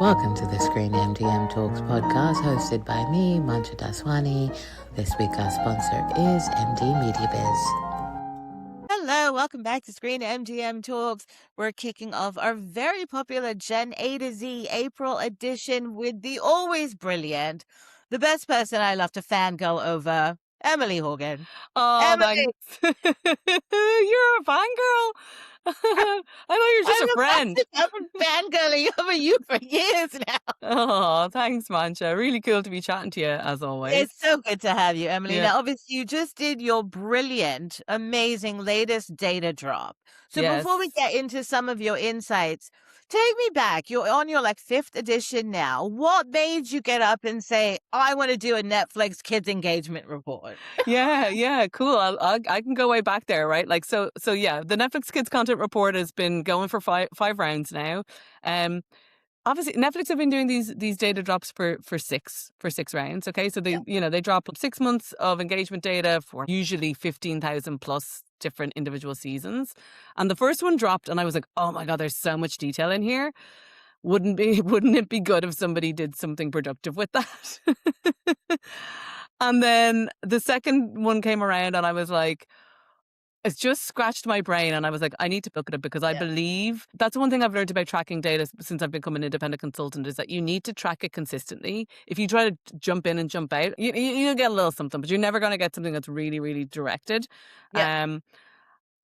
Welcome to the ScreenMDM Talks podcast hosted by me, Mancha Daswani. This week our sponsor is MD Media Biz. Hello, welcome back to ScreenMDM Talks. We're kicking off our very popular Gen A to Z April edition with the always brilliant, the best person I love to fangirl over, Emily Horgan. Oh, Emily, thanks. You're a fangirl. I thought you were just a friend. I've been fangirling over you for years now. Oh, thanks, Mancha. Really cool to be chatting to you, as always. It's so good to have you, Emily. Yeah. Now, obviously, you just did your brilliant, amazing latest data drop. So before we Yes. get into some of your insights, take me back. You're on your fifth edition now. What made you get up and say, I want to do a Netflix kids engagement report? Yeah, cool. I can go way back there, right? So yeah, the Netflix Kids Content Report has been going for five rounds now. Obviously, Netflix have been doing these data drops for six rounds. Okay, so they drop 6 months of engagement data for usually 15,000 plus different individual seasons. And the first one dropped, and I was like, oh my god, there's so much detail in here. Wouldn't it be good if somebody did something productive with that? And then the second one came around, and I was like, it's just scratched my brain, and I was like, I need to look at it because I believe that's one thing I've learned about tracking data since I've become an independent consultant is that you need to track it consistently. If you try to jump in and jump out, you'll get a little something, but you're never going to get something that's really, really directed.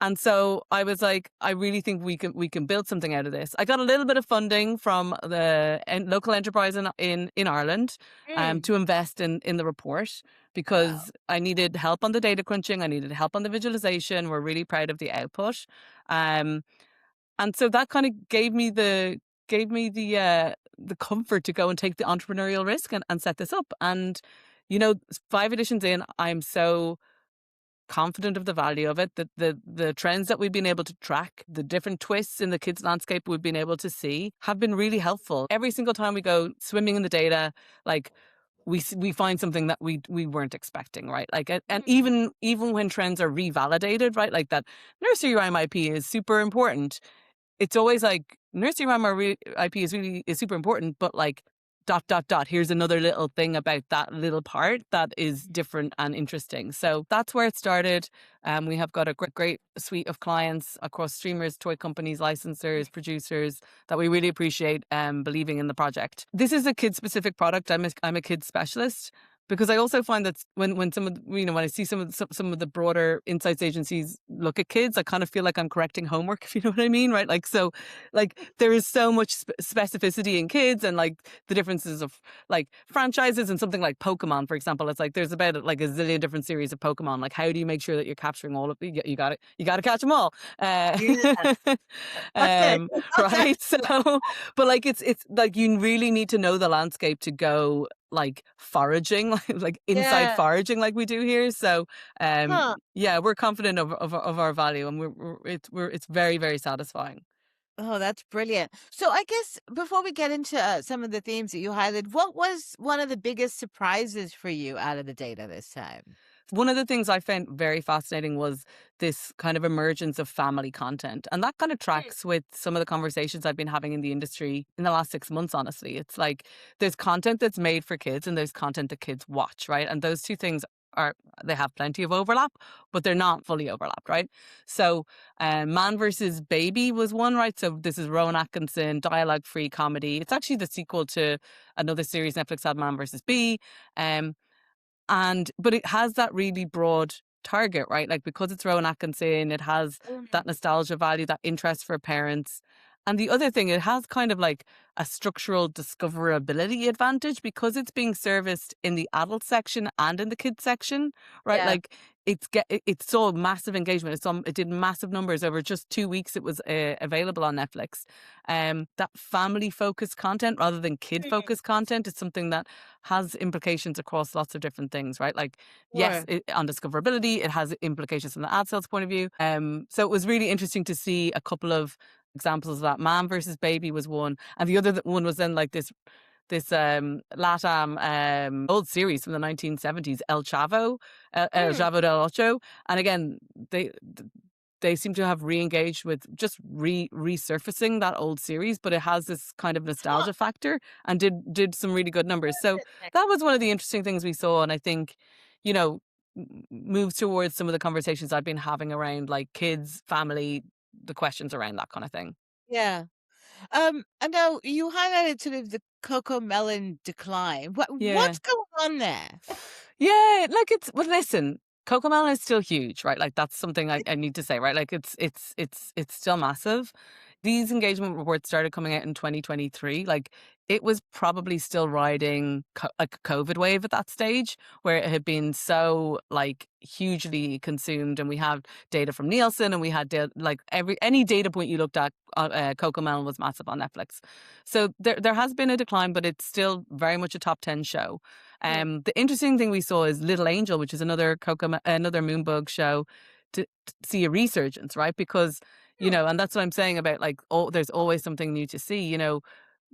And so I was like, I really think we can build something out of this. I got a little bit of funding from the local enterprise in Ireland to invest in the report because I needed help on the data crunching. I needed help on the visualization. We're really proud of the output. And so that kind of gave me the comfort to go and take the entrepreneurial risk and set this up. And, 5 editions in, I'm so confident of the value of it, that the trends that we've been able to track, the different twists in the kids landscape we've been able to see have been really helpful. Every single time we go swimming in the data, we find something that we weren't expecting, right? And even when trends are revalidated, right? Like that nursery rhyme IP is super important. It's always like nursery rhyme IP is super important, but here's another little thing about that little part that is different and interesting. So that's where it started. We have got a great suite of clients across streamers, toy companies, licensors, producers that we really appreciate believing in the project. This is a kid-specific product. I'm a kid specialist. Because I also find that when some of when I see some of the broader insights agencies look at kids, I kind of feel like I'm correcting homework, if you know what I mean, right? There is so much specificity in kids, and the differences of franchises and something like Pokemon, for example. It's there's about a zillion different series of Pokemon. How do you make sure that you're capturing all of them? You got to catch them all, right? So, but it's you really need to know the landscape to go foraging, inside foraging like we do here. So we're confident of our value, and it's very, very satisfying. Oh, that's brilliant. So I guess before we get into some of the themes that you highlighted, what was one of the biggest surprises for you out of the data this time? One of the things I found very fascinating was this kind of emergence of family content. And that kind of tracks with some of the conversations I've been having in the industry in the last 6 months, honestly. It's there's content that's made for kids and there's content that kids watch, right? And those two things they have plenty of overlap, but they're not fully overlapped, right? So Man versus Baby was one, right? So this is Rowan Atkinson, dialogue-free comedy. It's actually the sequel to another series Netflix had, Man versus Bee. But it has that really broad target, right? Because it's Rowan Atkinson, it has that nostalgia value, that interest for parents. And the other thing, it has kind of a structural discoverability advantage because it's being serviced in the adult section and in the kids section, right? It's so massive engagement. It did massive numbers over just 2 weeks. It was available on Netflix. That family focused content rather than kid focused content is something that has implications across lots of different things, right? Yes, on discoverability, it has implications from the ad sales point of view. So it was really interesting to see a couple of examples of that. Man versus Baby was one, and the other one was then this LATAM old series from the 1970s, El Chavo del Ocho, and again they seem to have re-engaged with just resurfacing that old series, but it has this kind of Huh. nostalgia factor and did some really good numbers. So that was one of the interesting things we saw, and I think, you know, moves towards some of the conversations I've been having around like kids, family, the questions around that kind of thing. Yeah. I know you highlighted sort of the cocoa melon decline. Yeah. What's going on there? Yeah, like well, listen, Cocomelon is still huge, right? Like that's something I need to say, right? Like it's still massive. These engagement reports started coming out in 2023. Like it was probably still riding like a COVID wave at that stage, where it had been so like hugely consumed, and we have data from Nielsen, and we had like any data point you looked at, Cocomelon was massive on Netflix. So there has been a decline, but it's still very much a top 10 show. Mm, The interesting thing we saw is Little Angel, which is another another Moonbug show, to see a resurgence, right? Because mm, and that's what I'm saying about like, oh, there's always something new to see.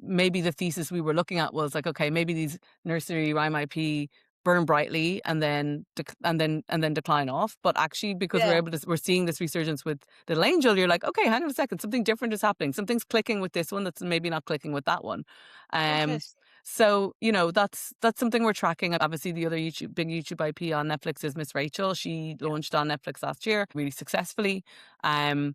Maybe the thesis we were looking at was like, okay, maybe these nursery rhyme IP burn brightly and then and then decline off. But actually, because yeah, we're seeing this resurgence with Little Angel, you're like, okay, hang on a second, something different is happening. Something's clicking with this one that's maybe not clicking with that one. Um, interesting. so, that's something we're tracking. Obviously, the other big YouTube IP on Netflix is Miss Rachel. She launched on Netflix last year really successfully. Um,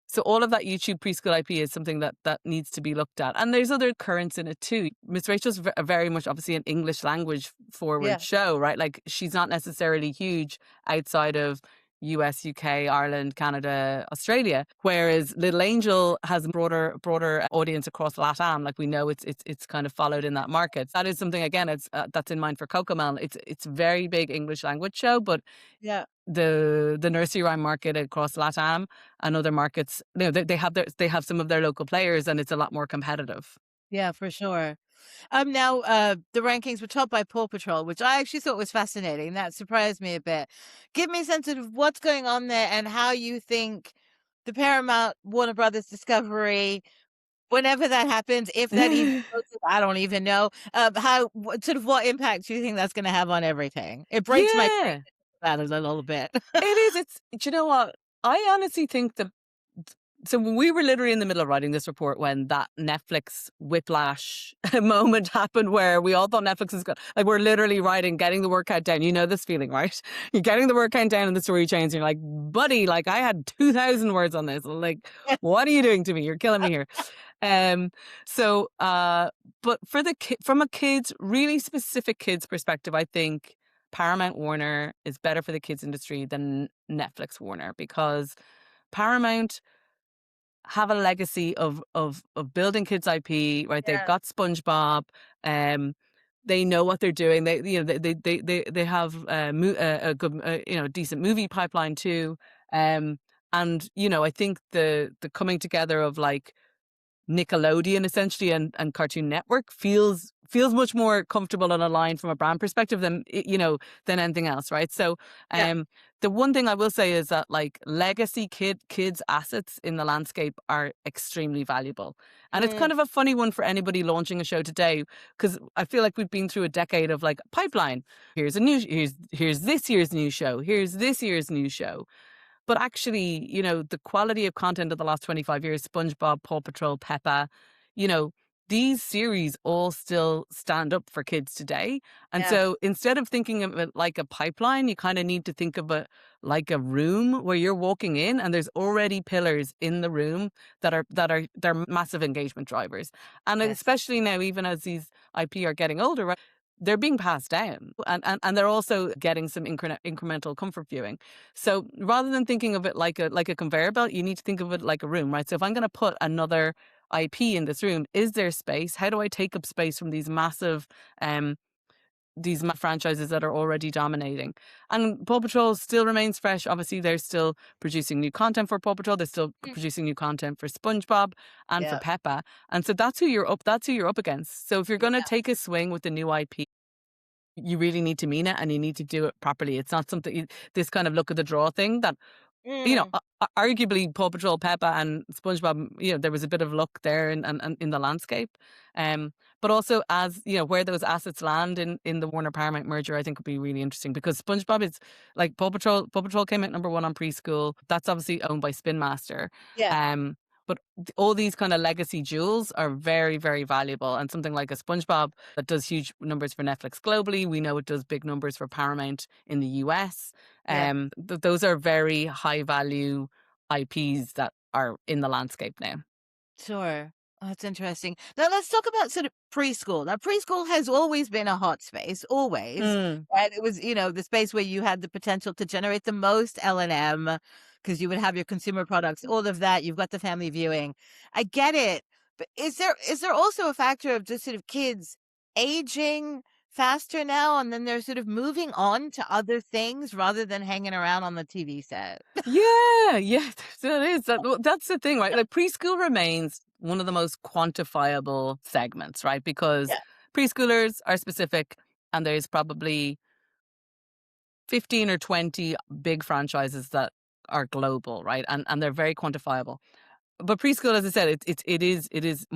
so all of that YouTube preschool IP is something that needs to be looked at. And there's other currents in it too. Miss Rachel's very much obviously an English language forward Yeah, show, right? Like she's not necessarily huge outside of US, UK, Ireland, Canada, Australia. Whereas Little Angel has a broader audience across LATAM. Like we know it's kind of followed in that market. That is something again. It's that's in mind for Cocomelon. It's very big English language show, but yeah, the nursery rhyme market across LATAM and other markets, they have some of their local players, and it's a lot more competitive. yeah, for sure. Now, the rankings were topped by Paw Patrol, which I actually thought was fascinating. That surprised me a bit. Give me a sense of what's going on there and how you think the Paramount Warner Brothers Discovery, whenever that happens, if that even closes, I don't even know. Sort of what impact do you think that's going to have on everything? It breaks my brain Yeah, about it a little bit. it is. Do you know what? I honestly think so we were literally in the middle of writing this report when that Netflix whiplash moment happened, where we all thought Netflix is good. Like we're literally getting the word count down. You know this feeling, right? You're getting the word count down in the story chains. And you're like, buddy, like I had 2,000 words on this. Like, what are you doing to me? You're killing me here. Um, so, but from a really specific kids perspective, I think Paramount Warner is better for the kids industry than Netflix Warner, because Paramount have a legacy of building kids IP, right? They've Yeah, got SpongeBob. Um, they know what they're doing. They have a good decent movie pipeline too. And I think the coming together of like Nickelodeon essentially and Cartoon Network feels much more comfortable and aligned from a brand perspective than anything else, right? So yeah. the one thing I will say is that like legacy kids assets in the landscape are extremely valuable. And it's Mm, kind of a funny one for anybody launching a show today, because I feel like we've been through a decade of like pipeline. Here's this year's new show. Here's this year's new show. But actually, the quality of content of the last 25 years, SpongeBob, Paw Patrol, Peppa, you know, these series all still stand up for kids today. And yeah, so instead of thinking of it like a pipeline, you kind of need to think of it like a room where you're walking in and there's already pillars in the room they're massive engagement drivers. And yes, especially now, even as these IP are getting older, right, they're being passed down, and they're also getting some incremental comfort viewing. So rather than thinking of it like a conveyor belt, you need to think of it like a room, right? So if I'm going to put another IP in this room, is there space? How do I take up space from these massive franchises that are already dominating? And Paw Patrol still remains fresh. Obviously, they're still producing new content for Paw Patrol. They're still mm, producing new content for SpongeBob and for yeah, Peppa. And so that's who you're up. That's who you're up against. So if you're going to yeah, take a swing with the new IP, you really need to mean it, and you need to do it properly. It's not something this kind of look at the draw thing that You know, Mm. arguably Paw Patrol, Peppa, and SpongeBob. You know, there was a bit of luck there and in the landscape. Um, but also, as you know, where those assets land in the Warner Paramount merger, I think would be really interesting because SpongeBob is like Paw Patrol. Paw Patrol came out number one on preschool. That's obviously owned by Spin Master. Yeah. Um, but all these kind of legacy jewels are very, very valuable. And something like a SpongeBob that does huge numbers for Netflix globally. We know it does big numbers for Paramount in the US. Yeah. Those are very high value IPs that are in the landscape now. Sure. Oh, that's interesting. Now let's talk about sort of preschool. Now preschool has always been a hot space, always. Mm. Right? It was, the space where you had the potential to generate the most L&M because you would have your consumer products, all of that. You've got the family viewing. I get it. But is there also a factor of just sort of kids aging faster now and then they're sort of moving on to other things rather than hanging around on the TV set? Yeah, yeah, that is. That's the thing, right? Like preschool remains one of the most quantifiable segments, right? Because Yeah. preschoolers are specific and there's probably 15 or 20 big franchises that are global, right? And they're very quantifiable. But preschool, as I said, it is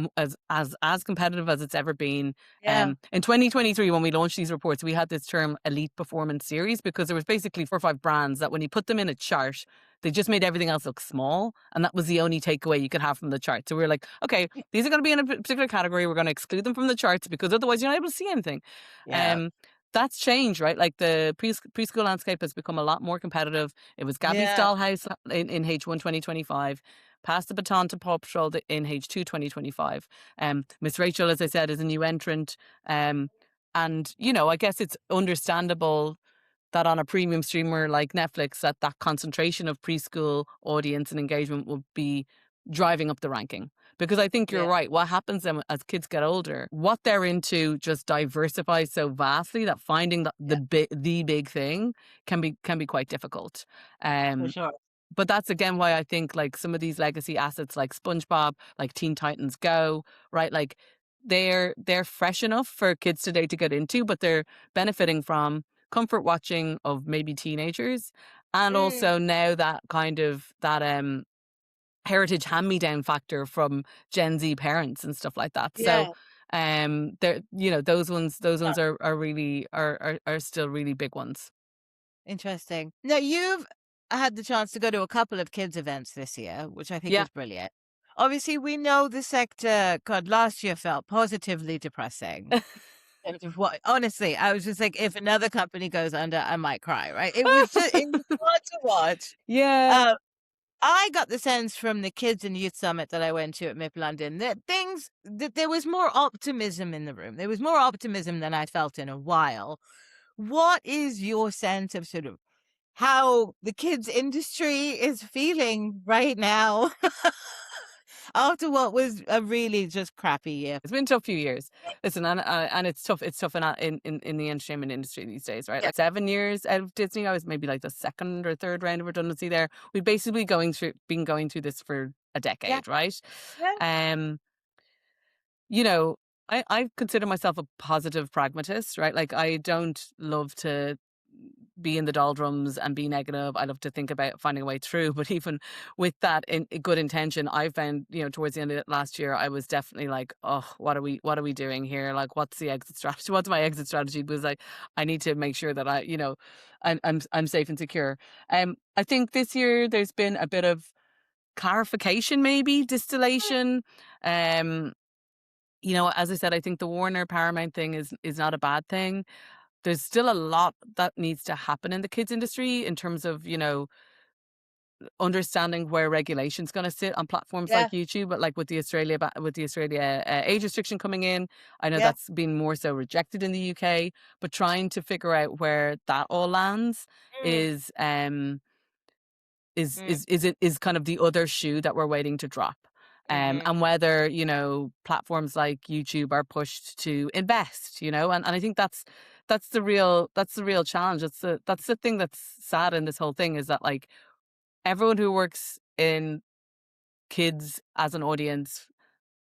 as competitive as it's ever been. Yeah. In 2023, when we launched these reports, we had this term elite performance series because there was basically 4 or 5 brands that when you put them in a chart, they just made everything else look small, and that was the only takeaway you could have from the chart. So we were like, okay, these are going to be in a particular category. We're going to exclude them from the charts because otherwise you're not able to see anything. Yeah. Um, that's changed, right? Like the preschool landscape has become a lot more competitive. It was Gabby's Yeah. Dollhouse in H1 2025. Passed the baton to Paw Patrol in H2 2025. Miss Rachel, as I said, is a new entrant. And, you know, I guess it's understandable that on a premium streamer like Netflix, that concentration of preschool audience and engagement will be driving up the ranking. Because I think you're Yeah. right. What happens then as kids get older, what they're into just diversifies so vastly that finding the big thing can be quite difficult. For Um, sure. but that's again why I think like some of these legacy assets like SpongeBob, like Teen Titans Go, right? Like they're fresh enough for kids today to get into, but they're benefiting from comfort watching of maybe teenagers. And Mm. also now that kind of that heritage hand-me-down factor from Gen Z parents and stuff like that. So Yeah. they're those ones are really are still really big ones. Interesting. Now, you've had the chance to go to a couple of kids events this year, which I think Yeah. is brilliant. Obviously, we know the sector, God, last year felt positively depressing. In terms of what, honestly, I was just like, if another company goes under, I might cry, right? It was hard to watch. Yeah. Uh, I got the sense from the Kids and Youth Summit that I went to at MIP London that there was more optimism in the room. There was more optimism than I felt in a while. What is your sense of sort of how the kids industry is feeling right now after what was a really just crappy year? It's been a tough few years. Listen, and it's tough. It's tough in the entertainment industry these days, right? Yeah. Like 7 years out of Disney, I was maybe like the second or third round of redundancy there. We've basically been going through this for a Yeah. decade, right? Yeah. Um, you know, I consider myself a positive pragmatist, right? Like I don't love to be in the doldrums and be negative. I love to think about finding a way through. But even with that in good intention, I found, towards the end of last year, I was definitely like, oh, what are we doing here? Like, what's the exit strategy? What's my exit strategy? Because I need to make sure that I'm safe and secure. I think this year there's been a bit of clarification, maybe distillation. As I said, I think the Warner Paramount thing is not a bad thing. There's still a lot that needs to happen in the kids industry in terms of, understanding where regulation's going to sit on platforms Yeah. like YouTube, but like with the Australia age restriction coming in, I know Yeah. that's been more so rejected in the UK, but trying to figure out where that all lands Mm. is is Mm. is is it is kind of the other shoe that we're waiting to drop. Mhm. And whether, platforms like YouTube are pushed to invest, and I think that's the real challenge. That's the thing that's sad in this whole thing is that like everyone who works in kids as an audience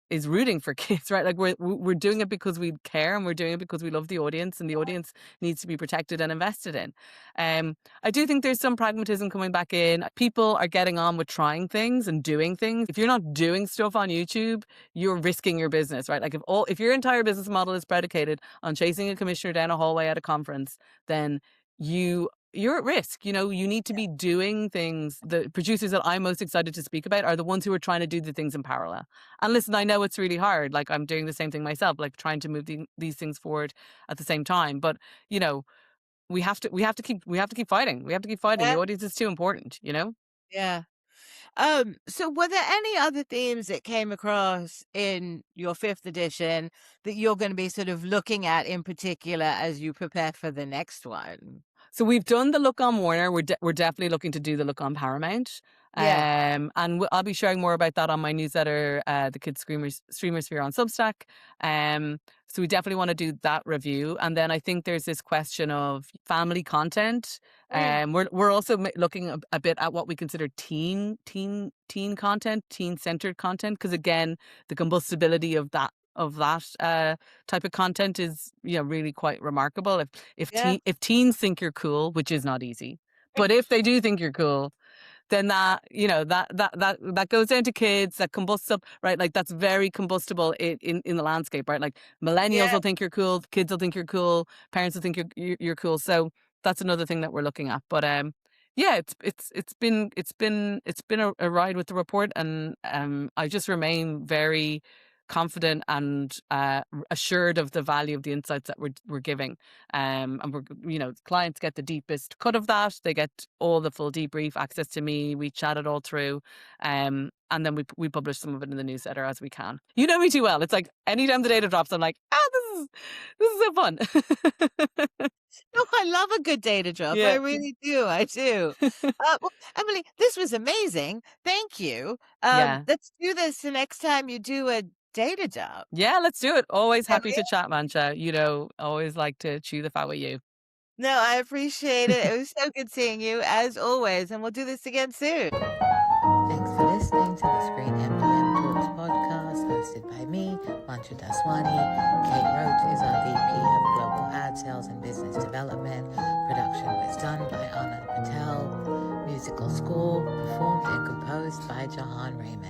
is rooting for kids, right? Like we're doing it because we care, and we're doing it because we love the audience, and the audience needs to be protected and invested in. I do think there's some pragmatism coming back in. People are getting on with trying things and doing things. If you're not doing stuff on YouTube, you're risking your business, right? Like if your entire business model is predicated on chasing a commissioner down a hallway at a conference, then you're at risk. You know, you need to be doing things. The producers that I'm most excited to speak about are the ones who are trying to do the things in parallel. And listen, I know it's really hard. Like I'm doing the same thing myself, like trying to move these things forward at the same time. But you know, we have to keep fighting. We have to keep fighting. The Yeah. audience is too important. You know. Yeah. So were there any other themes that came across in your 5th edition that you're going to be sort of looking at in particular as you prepare for the next one? So we've done the look on Warner. We're definitely looking to do the look on Paramount. Yeah. And I'll be sharing more about that on my newsletter, the Kids StreamerSphere on Substack. So we definitely want to do that review. And then I think there's this question of family content. We're also looking a bit at what we consider teen content, teen centered content, because again, the combustibility of that type of content is, you know, really quite remarkable. If teens think you're cool, which is not easy, but if they do think you're cool, then that, you know, that goes down to kids, that combusts up, right? Like that's very combustible in the landscape, right? Like millennials will think you're cool, kids will think you're cool, parents will think you're cool. So that's another thing that we're looking at. But yeah, it's been a ride with the report, and I just remain very confident and assured of the value of the insights that we're giving. And we're, you know, clients get the deepest cut of that. They get all the full debrief, access to me. We chat it all through. And then we publish some of it in the newsletter as we can. You know me too well. It's like anytime the data drops, I'm like, this is so fun. No, I love a good data drop. I Yeah. really do. I do. Well, Emily, this was amazing. Thank you. Yeah. Let's do this the next time you do a data drop. Yeah, let's do it. Always happy Okay. to chat, Mancha. You know, always like to chew the fat with you. No, I appreciate it. It was so good seeing you as always, and we'll do this again soon. Thanks for listening to the ScreenMDM Talks podcast, hosted by me, Mancha Daswani. Kate Roach is our VP of Global Ad Sales and Business Development. Production was done by Anand Patel. Musical score performed and composed by Jahan Raymond.